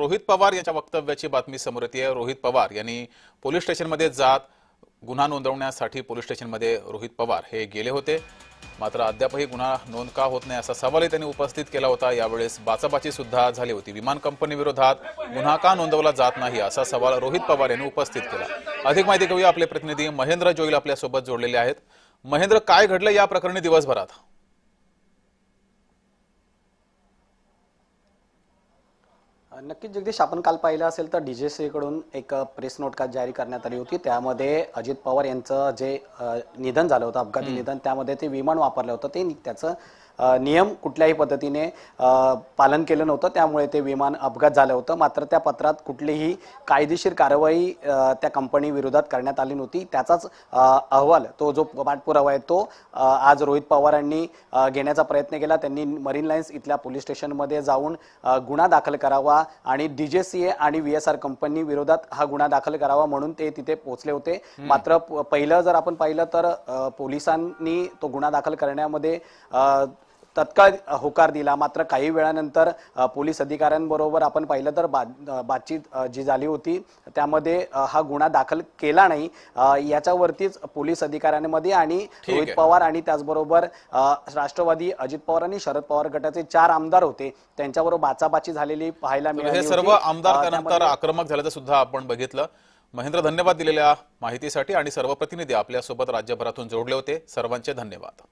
रोहित पवार यांच्या वक्तव्याची बातमी समोर येते। रोहित पवार यांनी पोलीस स्टेशनमध्ये जात गुन्हा नोंदवण्यासाठी पोलीस स्टेशनमध्ये रोहित पवार हे गेले होते, मात्र अद्यापही गुन्हा नोंद का होत नाही असा सवालही त्यांनी उपस्थित केला होता। यावेळेस बाचाबाची सुद्धा झाली होती। विमान कंपनी विरोधात गुन्हा का नोंदवला जात नाही असा सवाल रोहित पवार यांनी उपस्थित केला। अधिक माहिती घेऊया, आपले प्रतिनिधी महेंद्र जोईल आपल्या सोबत जोडलेले आहेत। महेंद्र, काय घडलं या प्रकरणी दिवसभरात? नक्कीच जगदीश, आपण काल पाहिलं असेल तर डीजीसीए कडून एक प्रेस नोट काल जारी करण्यात आली होती। त्यामध्ये अजित पवार यांचं जे निधन झालं होतं, अपघाती निधन, त्यामध्ये ते विमान वापरलं होतं, ते त्याचं नियम कुठल्याही पद्धतीने पालन केलं नव्हतं, त्यामुळे ते विमान अपघात झालं होतं। मात्र त्या पत्रात कुठलीही कायदेशीर कारवाई त्या कंपनी विरोधात करण्यात आली नव्हती। त्याचाच अहवाल, तो जो पाठपुरावा आहे तो आज रोहित पवारांनी घेण्याचा प्रयत्न केला। त्यांनी मरीन लाईन्स इथल्या पोलीस स्टेशनमध्ये जाऊन गुन्हा दाखल करावा आणि डीजीसीए आणि व्हीएसआर कंपनी विरोधात हा गुन्हा दाखल करावा म्हणून ते तिथे पोहोचले होते। मात्र पहिलं जर आपण पाहिलं तर पोलिसांनी तो गुन्हा दाखल करण्यामध्ये तत्काळ होकार दिला। मात्र काही वेळानंतर पोलीस अधिकाऱ्यांबरोबर आपण पाहिलं तर बातचीत जी झाली होती त्यामध्ये हा गुन्हा दाखल केला नाही। याच्यावरतीच पोलीस अधिकाऱ्यांमध्ये आणि रोहित पवार आणि त्याचबरोबर राष्ट्रवादी अजित पवार आणि शरद पवार गटाचे 4 आमदार होते, त्यांच्याबरोबर बाचाबाची झालेली पाहायला मिळाली होती। हे सर्व आमदार त्यानंतर आक्रमक झाल्याचं सुद्धा आपण बघितलं। महेंद्र, धन्यवाद दिलेल्या माहितीसाठी आणि सर्व प्रतिनिधी आपल्या सोबत राज्यभरातून जोडले होते, सर्वांचे धन्यवाद।